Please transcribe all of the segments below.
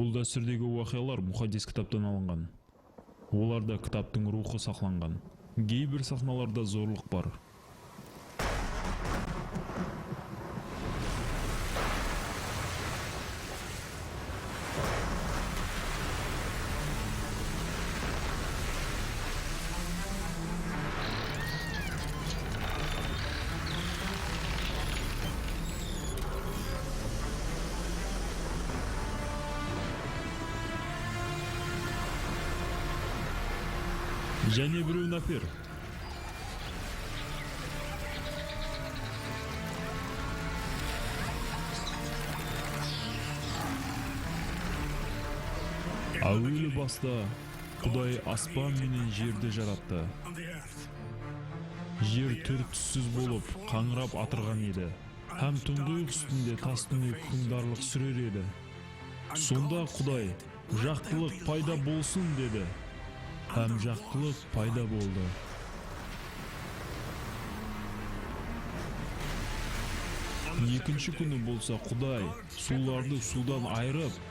Бул дәстүрдеги убакыялар мукаддес китаптан алынган. Оларда китаптын руху сакланган. Кээ бир сахналарда зорлук бар. Және бирөөнү апер. Әуелі баста Құдай аспан менен жерди жаратты. Жер түр-түссүз болуп, каңырап атырган еді. Һәм туңдук үстүндө тастын күндарлык сүрөр еді. Сонда Құдай жактылык пайда болсун деди. Һәм жактылык пайда болды. Экинчи күнү болса Құдай сууларды судан айырып,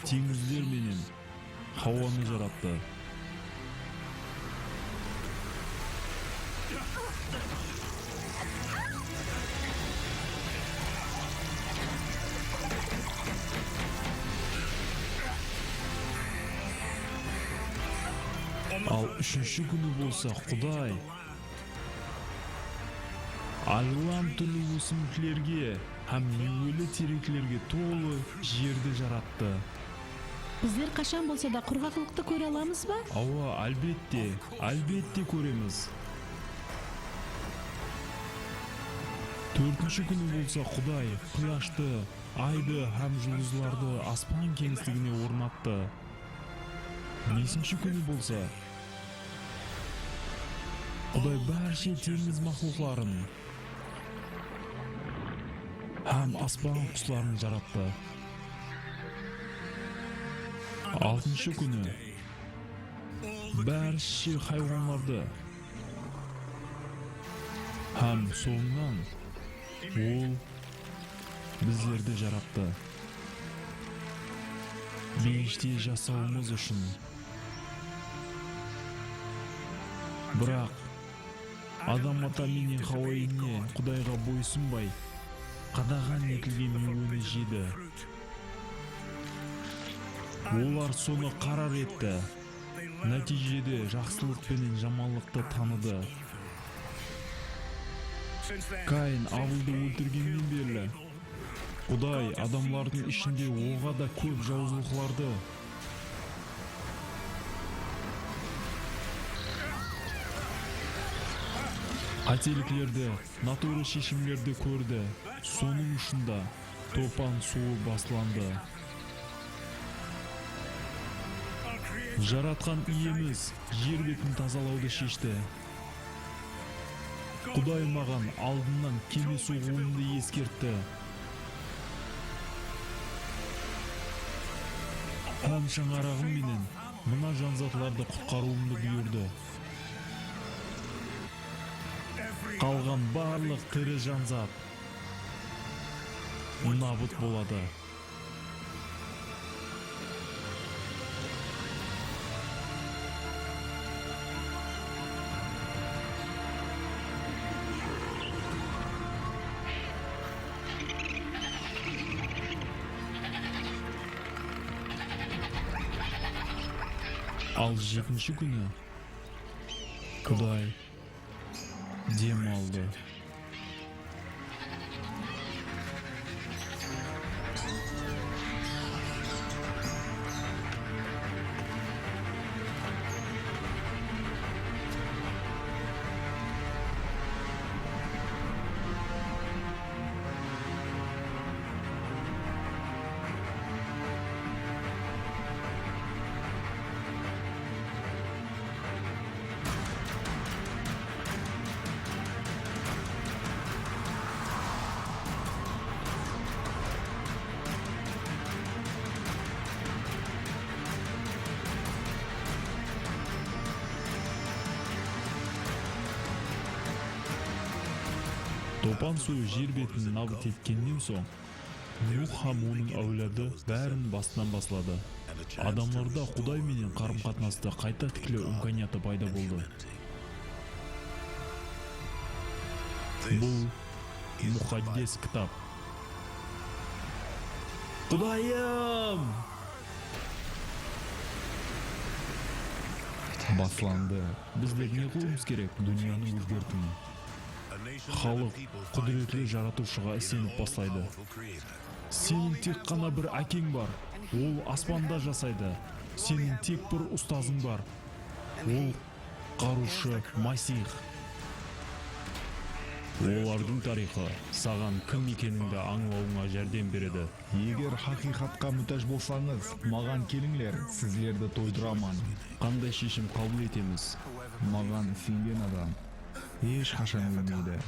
теңиздер менен Хауаны жаратты. Ал үшінші күні болса Құдай айылам түрлі өсімдіктерге һәм меңөлі теректерге толы жерді жаратты. Биздер качан болса да кургаклыкты көрө аламыз ба? Ооба, албетте көреміз. Төртүнчү күнү болса Құдай куяшты, айды һәм жұлдызларды аспан кеңістігіне орнатты. Бесинчи күнү болса Құдай барша теңиз махлукларын һәм аспан куштарын жаратты. Алтынчы күнү барша хайванларды һәм соңунан Ол биздерди жаратты. Бейиште жасауымыз үшін. Бирок Адам ата менен Хауа эне Кудайга бойсунбай, кадаган этилген мейвени жеді. Олар соны карар этти. Натижеде жакшылык менен жаманлыкты таныды. Каин Авылды өлтүргөндөн бери Құдай адамлардың ішінде оға да көп жаузылыкларды кателиклерди, натура шешимлерди көрдү. Сонун ушунда топан суу басланды. Жараткан иемиз жер бетин тазалауды шешти. Құдай маган алдынан кеме согуунду эскертти. Һәм шаңарагым менен мына жанзатларды куткаруумду буйрду. Калган барлык тирі жанзат набыт болады. Ал жетінші күні Құдай дем алды. Топан суу жер бетин набыт эткенден соң Нух һәм оның әулады бәрін бастан баслады. Адамларда Құдай менен қарым-қатынасты қайта тіклеу имканияты пайда болды. Бұл мұқаддес кітап. Құдайым! Басланды. Біздер не қылуымыз керек? Дүнияны өзгерту. Халық құдіретлі жаратушыға сеніп бастайды. Сенің тек қана бір әкең бар. Ол аспанда жасайды. Сенің тек бір ұстазың бар. Ол қарушы Масих. Олардың тарихы саған кім екеніңді аңлауыңа жәрдем береді. Егер хақиқатқа мұқтаж болсаңыз, маған келіңдер, сіздерді тойдырамын. Қандай шешім қабыл етеміз? Маған сенген адам ешқашан өлмейді.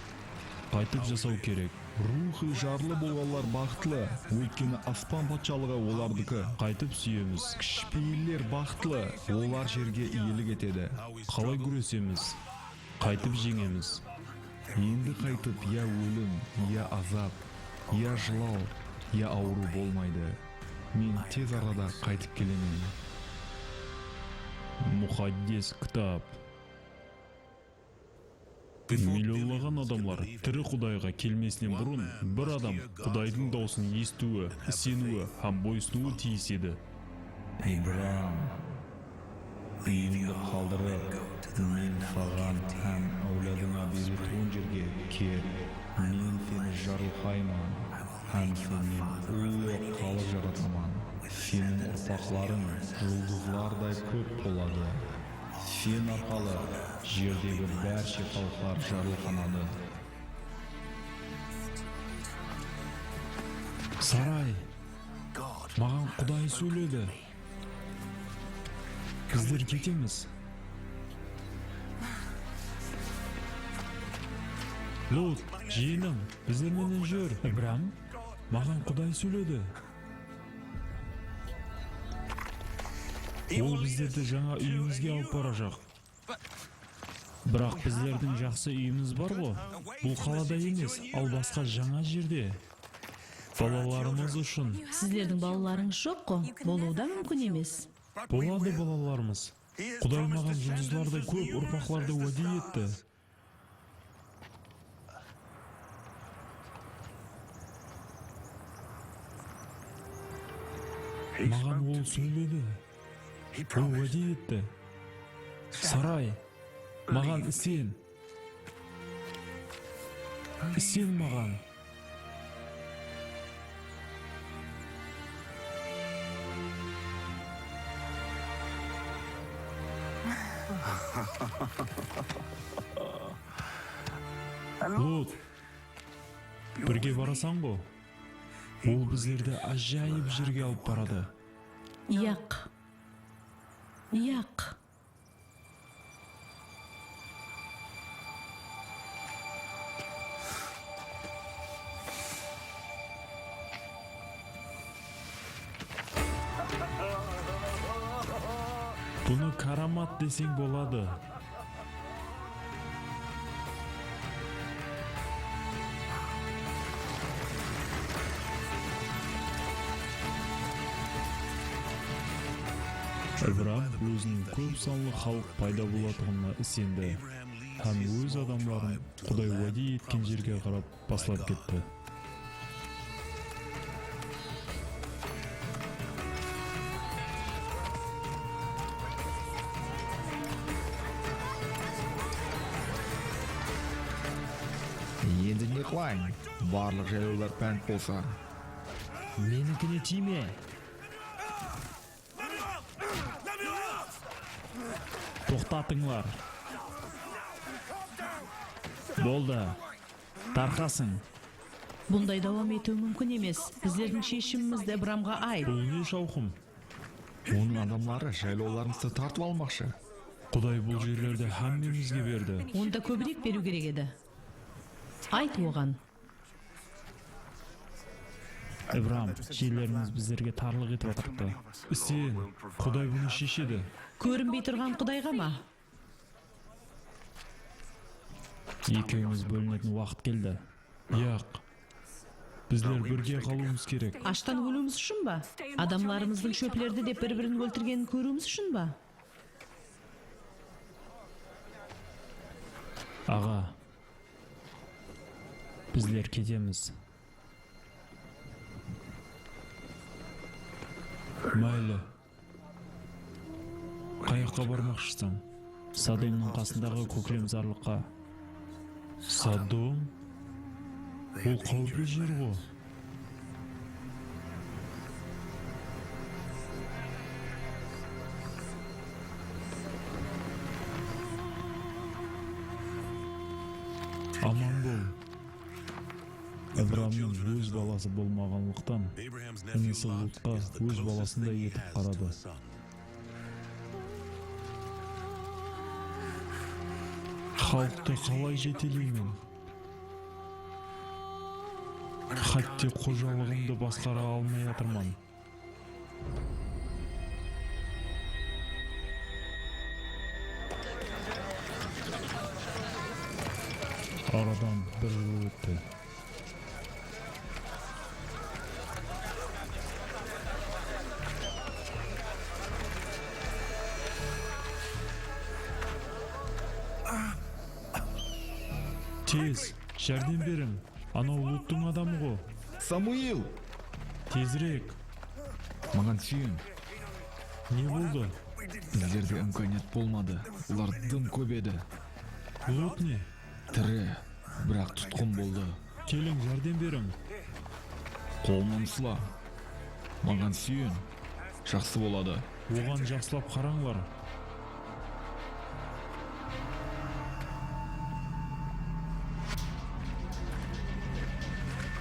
Қайтып жасау керек. Рухы жарлы болғандар бақытлы, өйткені аспан патшалығы олардікі. Қайтып сүйеміз. Кішіпейілдер бақытлы, олар жерге иелік етеді. Қалай күресеміз? Қайтып жеңеміз. Енді қайтып я өлім, я азап, я жылау, я ауру болмайды. Мен тез арада қайтып келемін. Мұқаддес кітап. Миллионлаған адамлар тірі Құдайға келмесінен бұрын бір адам Құдайдың даусын естуі, сенуі һәм бойсынуы тиіс еді. Ибрам, үйіңді қалдырып, мен саған һәм әуладыңа беретін жерге кел. Мен сені жарылқаймын, һәм сенен ұлы халық жаратамын. Сенің ұрпақтарың жұлдызлардай көп болады. Сен арқылы жердегі бәрше халықтар жарылқанады. Сарай, маған Құдай сөйледі. Біздер кетеміз. Лот, жиенім, біздерменен жүр. Ибрам, маған Құдай сөйледі. Ол біздерді жаңа үйімізге алып барacak. Бірақ біздердің жақсы үйіміз бар ғой. Бұл қалада емес, ал басқа жаңа жерде. Балаларымыз үшін. Сіздердің балаларыңыз жоқ қой? Болуы да мүмкін емес. Болады балаларымыз. Құдай маған жұлдызлардай көп ұрпақтарды уәде етті. Маған ол сөйледі. Ол уәде етті. Сарай, маған сен. Сен маған. Лот, бірге барасың ғой? Ол біздерді ажайып жерге алып барады. Яқ. Яқ. Бұны карамат десең болады. Ибрам өзінің көп санлы халық пайда болатынына сенді, һәм өз адамларын Құдай уәде еткен жерге қарап баслап кетті. Енді не қылайын? Барлық жайлаулар пәнт болса. Менікіне тиме. Тоқтатыңлар. Болды. Тарқасың. Бұндай давам ету мүмкін емес. Біздердің шешімімізді Ибрамға айт. Бұл не шауқым? Оның адамлары жайлауларымызды тартып алмақшы. Құдай бұл жерлерді һәммемізге берді. Онда көбірек беру керек еді. Айт оған. Ибрам, жерлеріміз біздерге тарлық етіп отырды. Сен, Құдай бұны шешеді. Көрінбей тұрған Құдайға ма? Екеуміз бөлінетін уақыт келді. Яқ. Bizler birge kalmamız gerek. Аштан өлүүбүз ушунба? Адамларыбыздын шөплөрдү деп бири-бирин өлтүргенин көрүүбүз ушунба? Ага. Bizler ketemiz. Mayli. Каяққа бармақшысың? Содомның қасындағы көкремзарлыққа. Содом? Ол қауіпті жер ғой. Аман бол. Авраамның өз баласы болмағанлықтан, інісі Лутқа өз баласындай етіп қарады. Халықты қалай жетелеймін? Хатте қожалығымды басқара алмай жатырмын. Арадан бір жыл өтті. Тез, жәрдем берің. Анау Луттың адамы ғой. Самуил! Тезірек. Маған сүйін. Не болды? Біздерде имканият болмады. Олар дым көп еді. Лут не? Тірі, бірақ тұтқын болды. Келің, жәрдем берің. Қолымнан сыла. Маған сүйін. Жақсы болады. Оған жақсылап қараңлар.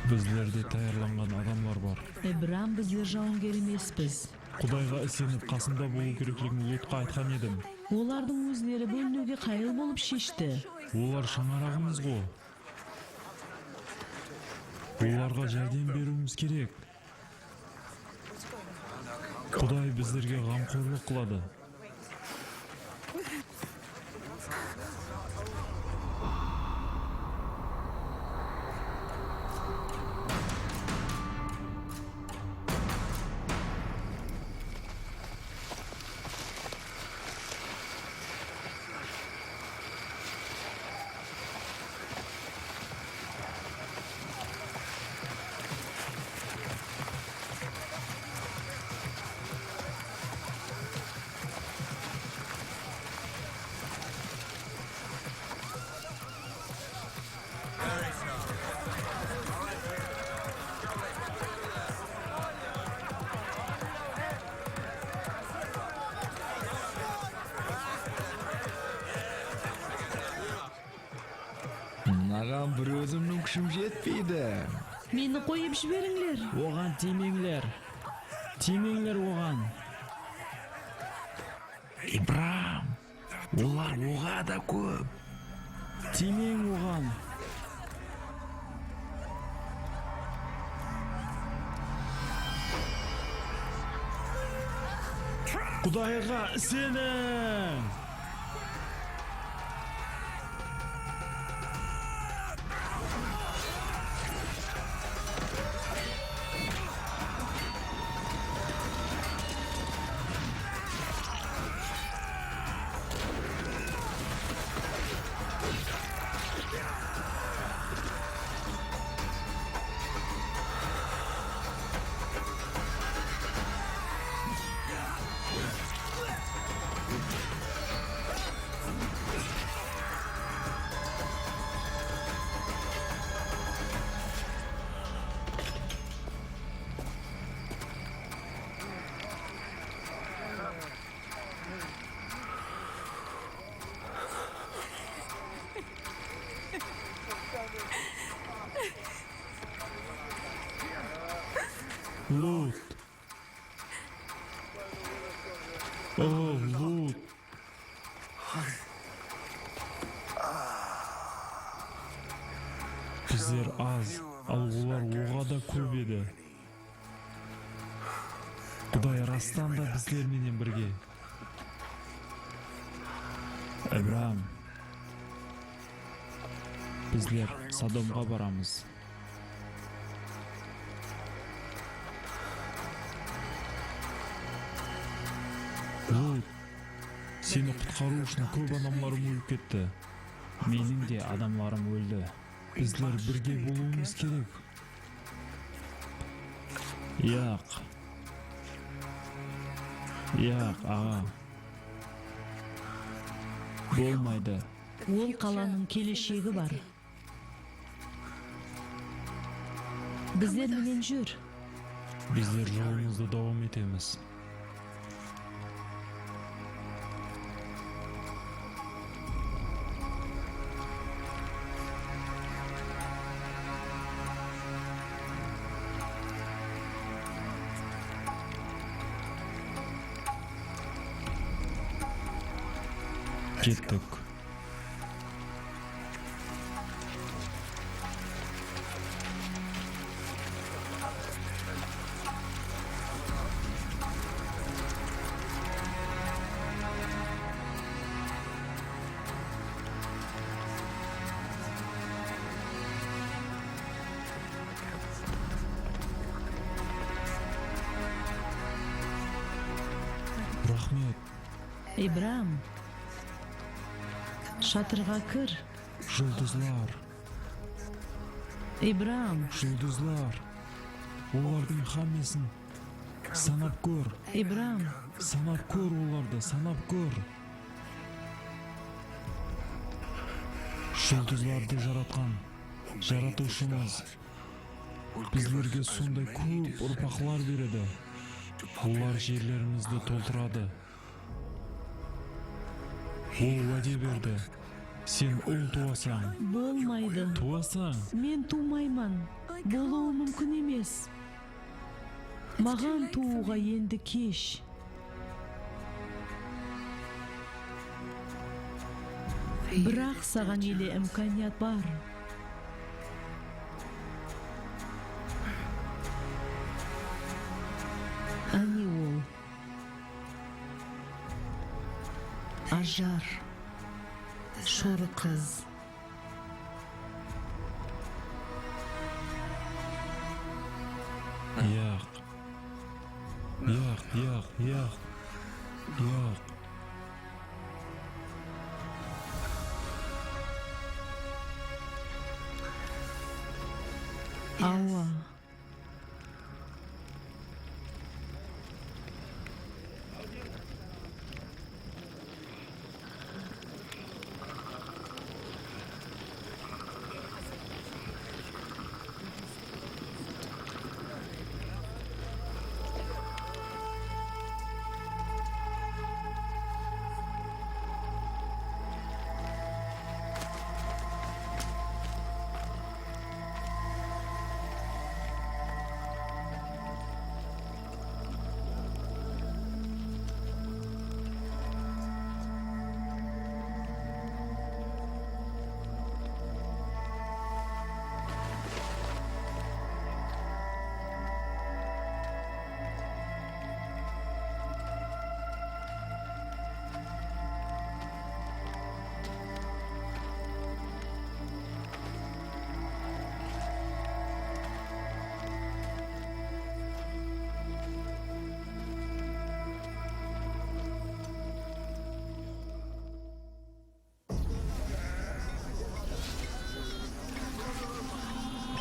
Біздерде таярланған адамлар бар. Эбрам біздер жауынгер емеспіз. Құдайға ісеніп қасында болу керектігін Лутқа айтқан едім. Олардың өзлері бөлінуге қайыл болып шешті. Олар шаңырағымыз ғой. Оларға жәрдем беруіміз керек. Құдай біздерге қамқорлық қылады. Маған бір өзімнің күшім жетпейді. Мені қойып жіберіңлер. Оған тимеңлер. Тимеңлер оған. Ибрам, олар оға да көп. Тимең оған. Құдайға сенің! Lut. Oh, Lut. Bizler az, al олар оға да көп еді. Құдай растан да біздерменен бірге. Абрам, bizler Содомға барамыз. Лут, сені құтқару үшін көп адамларым өліп кетті. Менің де адамларым өлді. Біздер бірге болуымыз керек. Яқ, аға. Болмайды. Ол қаланың келешегі бар. Біздер менен жүр. Біздер жолымызды давам етеміз. Кеттік. Рахмет. Ибрам, шатырға кір. Жұлдызлар. Ибрам, Олардың хаммесін санап көр. Ибрам, Санап көр оларды, санап көр. Жұлдызларды жаратқан жаратушымыз біздерге сондай көп ұрпақлар береді. Олар жерлерімізді толтырады. Ол уәде берді. Сен ұл туасаң. болмайды. Туасаң. Мен тумаймын. Болуы мүмкін емес. Маған тууға енді кеш. Бірақ саған еле имканият бар. Әне ол. Ажар. Шоры қыз. Яқ. Ауа.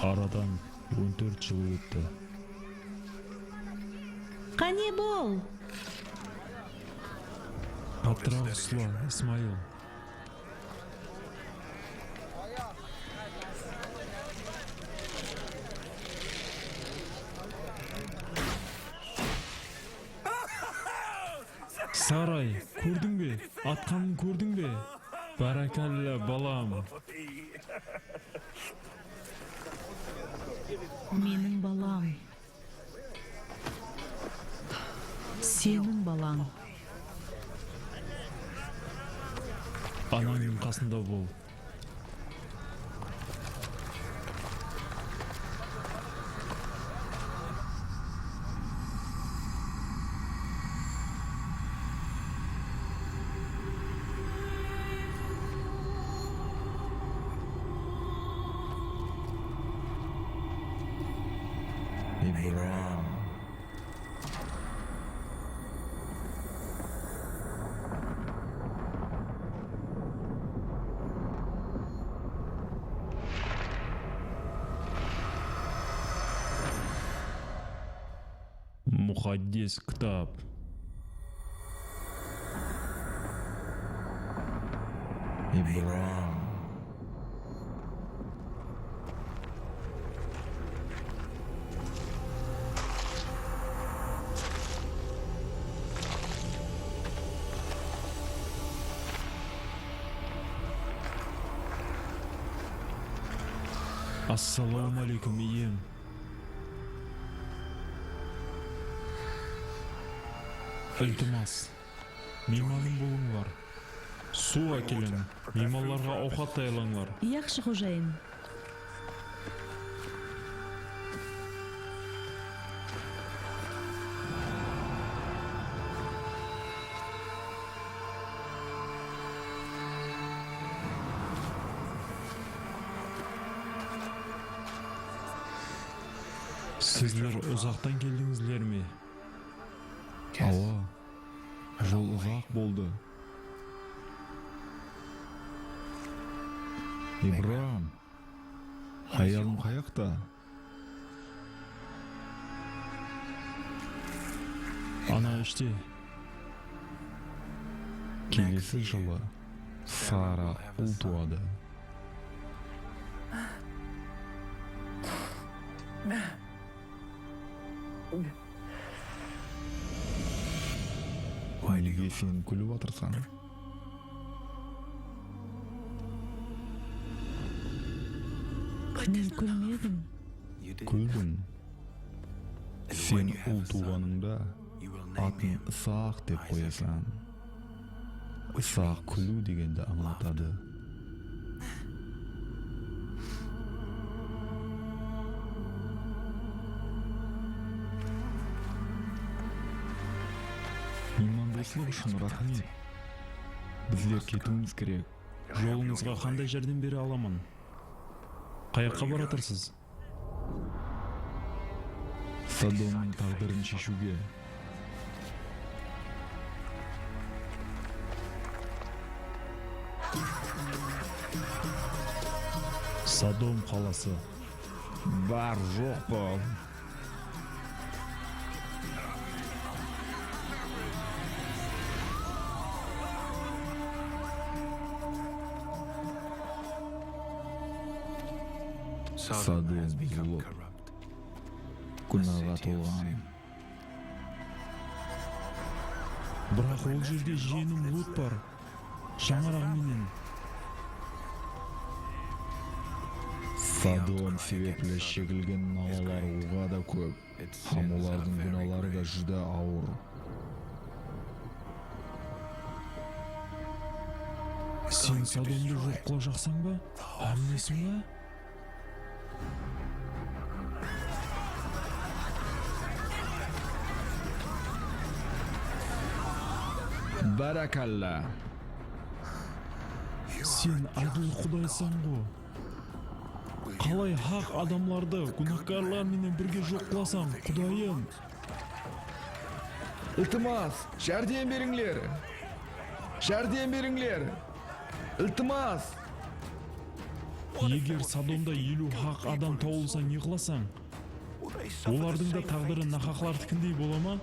Арадан 14 жыл өтті. Қане бол? Патраусла, Исмаил. Сарай, көрдің бе? Атқанын көрдің бе? Баракалла, балам. Менің балам. Сенің балаң. Анаңның қасында бол. Мухаддис кітап. Ибрам. Ассаламу алейкум, ием. Iltimos, мейманым болыңлар. Су әкелін, мейманларға ауқат даярлаңлар. Яхшы хожайын. Сіздер ұзақтан келдіңіздер ме? Ала, жол ұзақ болды. Ибрам, аялым қаяқта? Ана іште. Келесі жылы Сара ұл туады. Неге сен күліп отырсың? Мен күлмедім. Күлдің. Сен ұл туғаныңда атын Исаақ деп қоясың. Исаақ күлу дегенді аңлатады. Меймандосылық үшін рахмет. Біздер кетуіміз керек. Жолыңызға қандай жәрдем бере аламын? Қаяққа баратырсыз? Содомның тағдырын шешуге. Содом қаласы. Бар жоқ па? Содом бұзылып, күнәға толған. Бірақ ол жерде жиенім Лут бар. Шаңырағыменен. Содом себеплі шегілген налалар оға да көп. Һәм олардың күнәлары да жүдә ауыр. Сен Содомды жоқ қыла жақсаң ба? Әмінесің ба? Баракалла. Сен адыл құдайсың ғой. Қалай хақ адамларды күнәһарлармен бірге жоқ қыласаң, Құдайым? Iltimos, жәрдем беріңлер. Жәрдем беріңлер. Iltimos. Егер Содомда 50 хақ адам тауылса не қыласаң? Олардың да тағдыры нақақлардікіндей бола ма?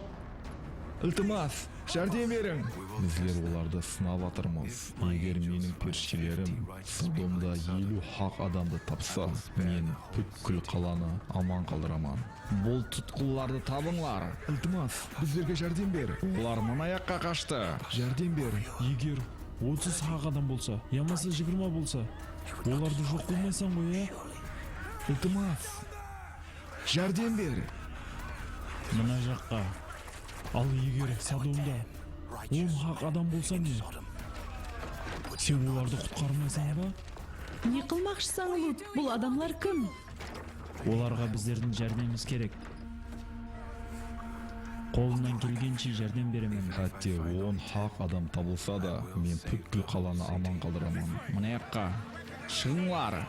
Iltimos, жәрдем берің. Біздер оларды сынап атырмыз. Егер менің періштелерім Содомда 50 хақ адамды тапса, мен бүткіл қаланы аман қалдыраман. Бұл тұтқыларды табыңлар. Iltimos, біздерге жәрдем бер. Олар мына жаққа қашты. Жәрдем бер. Егер 30 хақ адам болса, ямасы 20 болса, оларды жоқ қылмайсың ғой, Iltimos, жәрдем бер. Мына жаққа. Ал егер Содомда 10 хақ адам болса не? Сен оларды құтқармайсың ба? Не қылмақшысың, Лут? Бұл адамлар кім? Оларға біздердің жәрдеміміз керек. Қолымнан келгенше жәрдем беремін. Хәтте 10 хақ адам табылса да, мен бүткіл қаланы аман қалдырамын. Мына жаққа. Шығыңлар.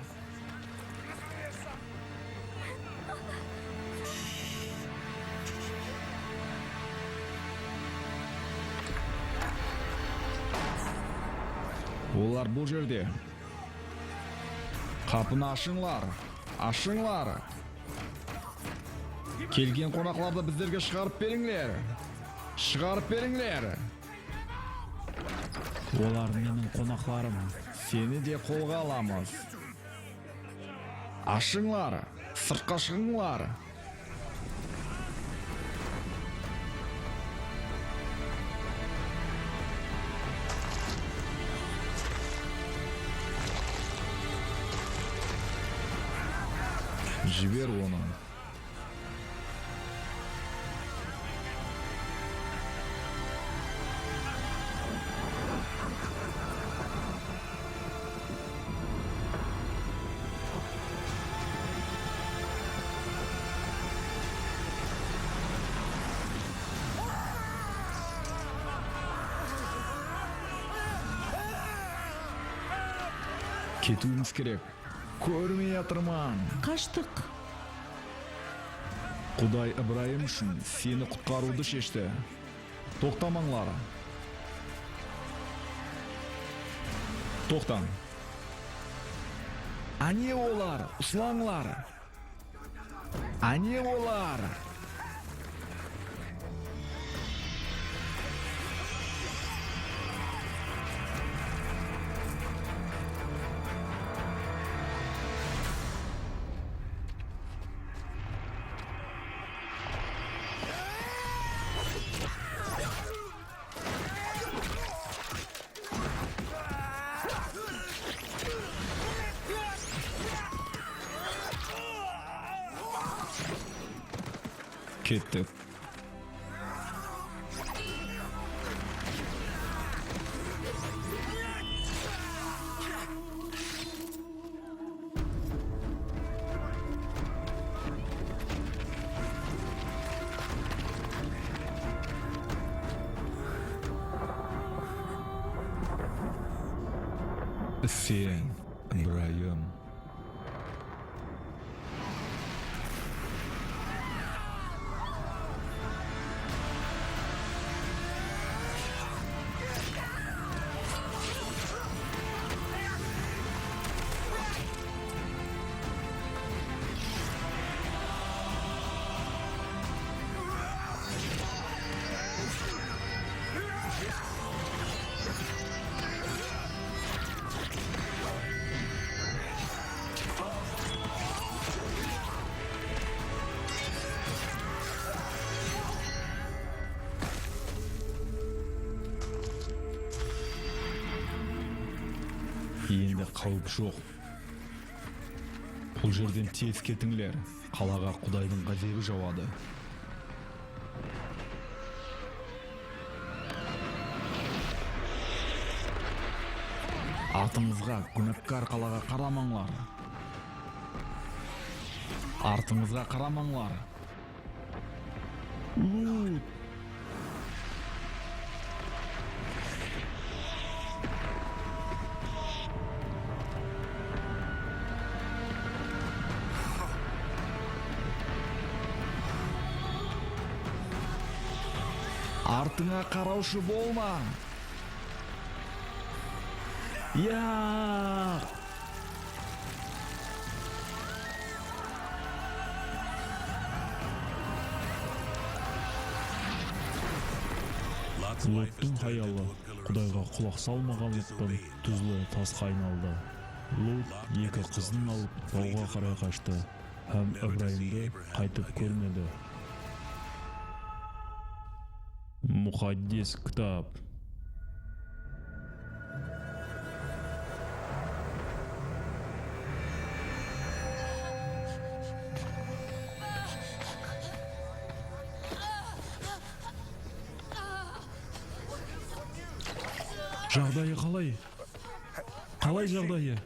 Олар бұл жерде. Қапыны ашыңлар. Ашыңлар. Келген қонақларды біздерге шығарып беріңдер. Шығарып беріңдер. Олар менің қонақларым. Сені де қолға аламыз. Ашыңлар, сыртқа шығыңлар. Жібер оны. Кетуіміз керек. Көрмей жатырман. Қаштық. Құдай Ибраим үшін сені құтқаруды шешті. Тоқтамаңлар. Тоқтан. Ане олар, ұслаңлар. Ане олар. Кеттік. Сен, Ибраим. Енді қауіп жоқ. Бұл жерден тез кетіңлер. Қалаға Құдайдың ғазабы жауады. Артыңызға, күнәпкар қалаға қарамаңлар. Артыңызға қарамаңлар. Лут! Артыңа қараушы болма. Я! Лоттың хаялы Құдайға құлақ салмағанлықтан тұзлы тасқа айналды. Лот екі қызын алып тауға қарай қашты, һәм Ибраимді қайтып көрмеді. Мұқаддес кітап. Жағдайы қалай? Қалай жағдайы?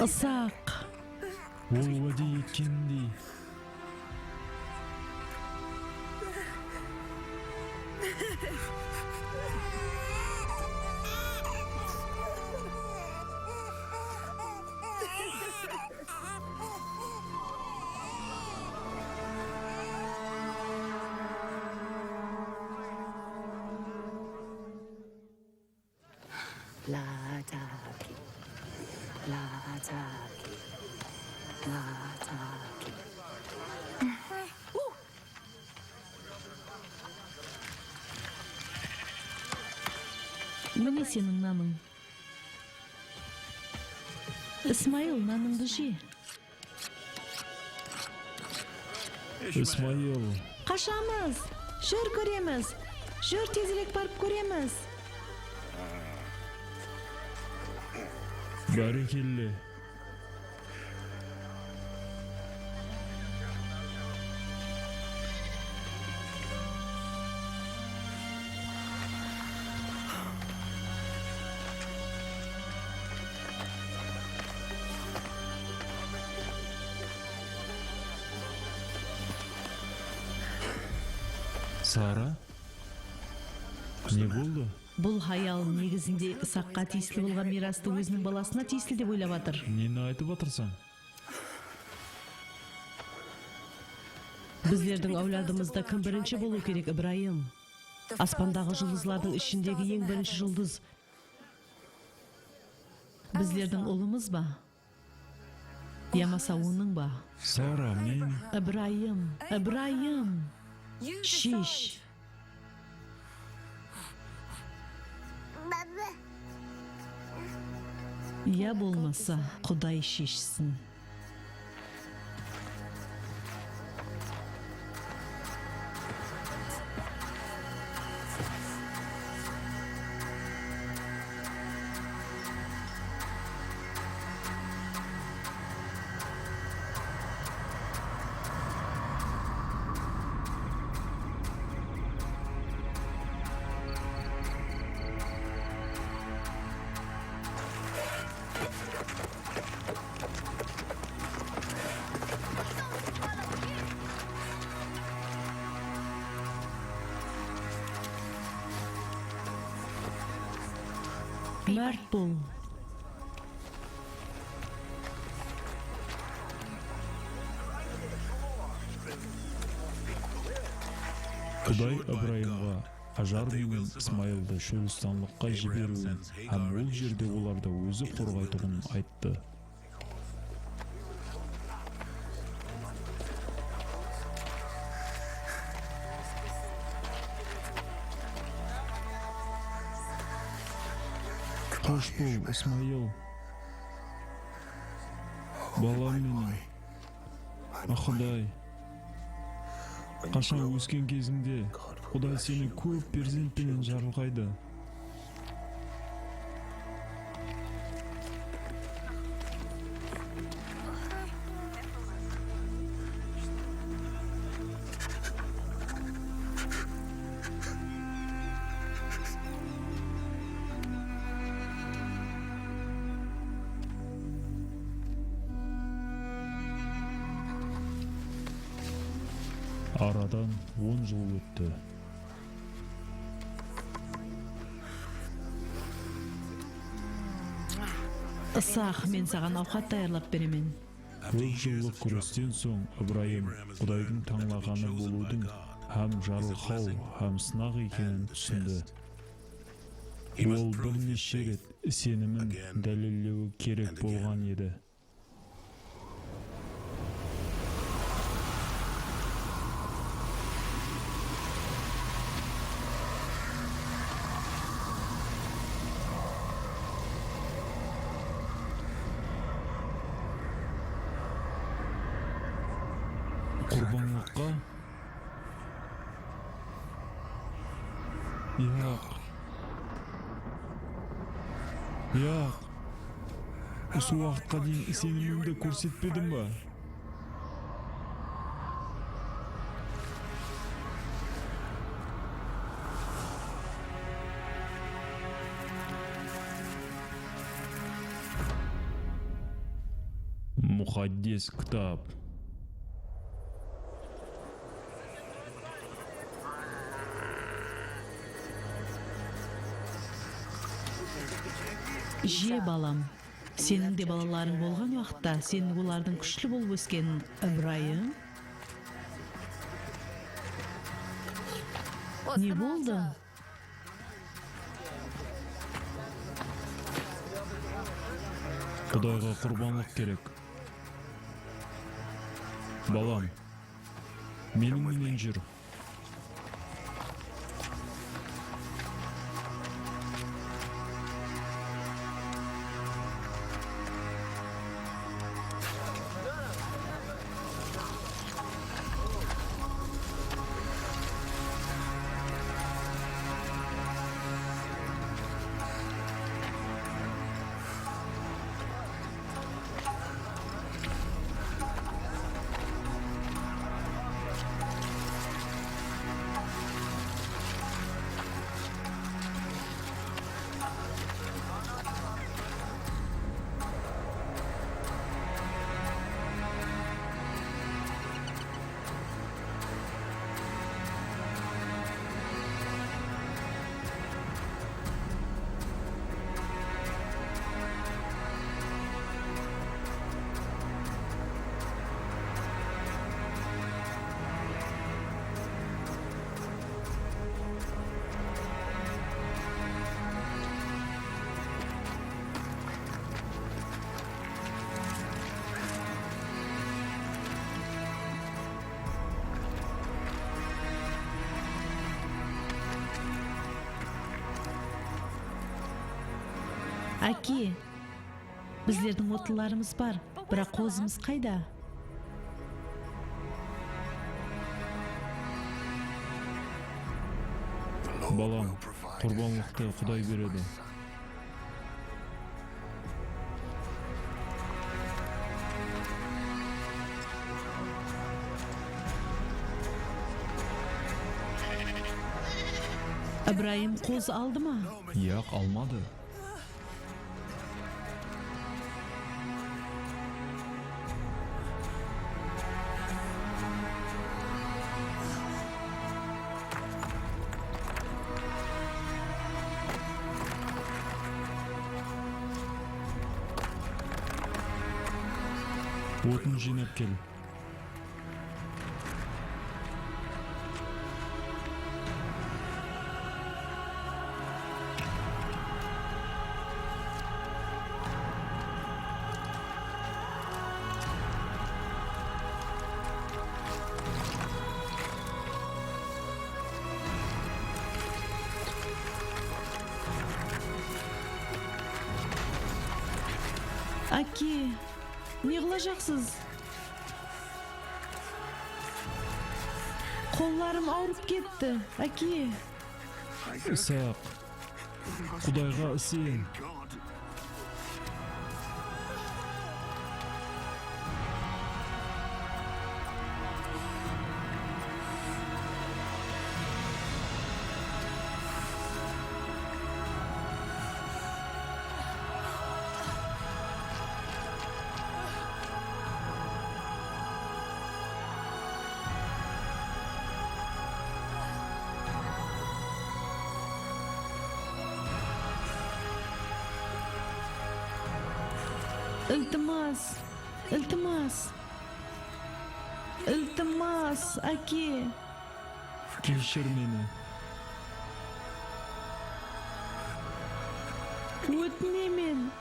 Ысак. Ол уәде еткеніндей. 라자기 라자기 라자기 Міне сенің наның. Исмаил, наныңды же. Исмаил, Қашамыз. Жүр көреміз. Жүр тезірек барып көреміз. бәрекелді. Сара? Не болды? Бұл хаял негізінде Исаққа тиесілі болған мирасты өзінің баласына тиесілі деп ойлап жатыр. Нені айтып отырсың? Біздердің ауладымызда кім бірінші болу керек, Ибраим? Аспандағы жұлдызлардың ішіндегі ең бірінші жұлдыз. Біздердің ұлымыз ба? Ямаса оның ба? Сара, мен... Ибраим, шеш. Я болмаса, Құдай шешсін. Мәрт бол. Құдай Ибраимға Ажар мен Исмаилді шөлістанлыққа жіберуін, һәм ол жерде оларды өзі қорғайтұғын айтты. Қош бол, Исмаил. Балам менің. Құдай. Қашан өскен кезіңде Құдай сені көп перзентпенен жарылғайды. Арадан 10 жыл өтті. Исақ, мен саған ауқат даярлап беремен. Көп жылдық күрестен соң Ибраим Құдайдың таңлағаны болудың һәм жарылқау һәм сынақ екенін түсінді. Ол бірнеше рет сенімін дәлелдеуі керек болған еді. Құрбанлыққа? Яқ. Осы уақытқа дейін сенімімді көрсетпедім ба? Мухаддис китап. Же балам, сенің де балаларың болған уақытта сенің олардың күшлі болып өскенін, Ибрайым? Не болды? Құдайға құрбанлық керек. Балам, менімен жүр. Әке, біздердің отыларымыз бар, бірақ қозымыз қайда? Балам, құрбанлықты Құдай береді. Ибрайым қоз алды ма? Яқ, алмады. Отын жинап кел. Әке, не қылажақсыз? Қолларым ауырып кетті, әке. Исаақ, Құдайға сен. Iltimos, iltimos. Iltimos, ake. Kechir meni. O'tmayman.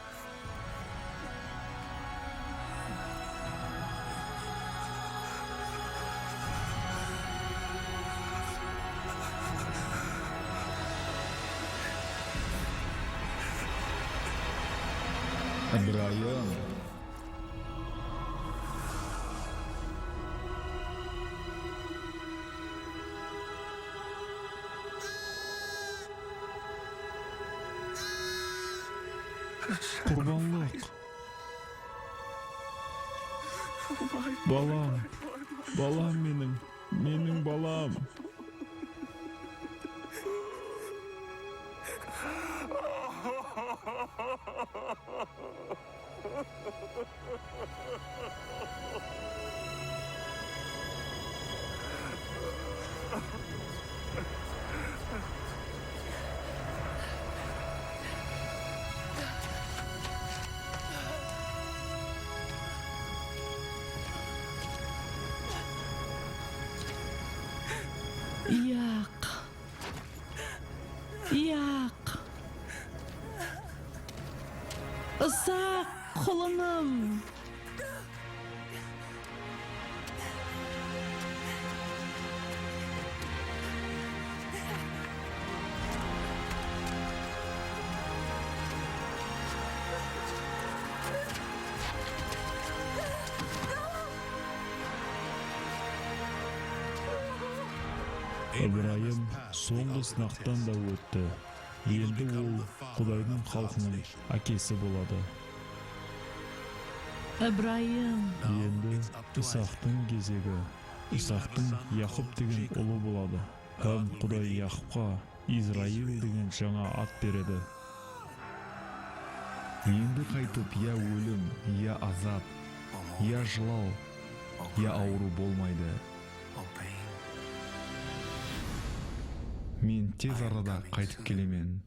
Ибрайым. Құрбанлық. Балам, балам менің балам. Исаак, құлыным. Ибраим соңғы сынақтан да өтті. Енді ол Құдайдың халқының әкесі болады. Ибраим. Енді Исақтың кезегі. Исақтың Яқып деген ұлы болады. Һәм Құдай Яқыпқа Израиль деген жаңа ат береді. Енді қайтып я өлім, я азап, я жылау, я ауру болмайды. Мен тез арада қайтып келемен.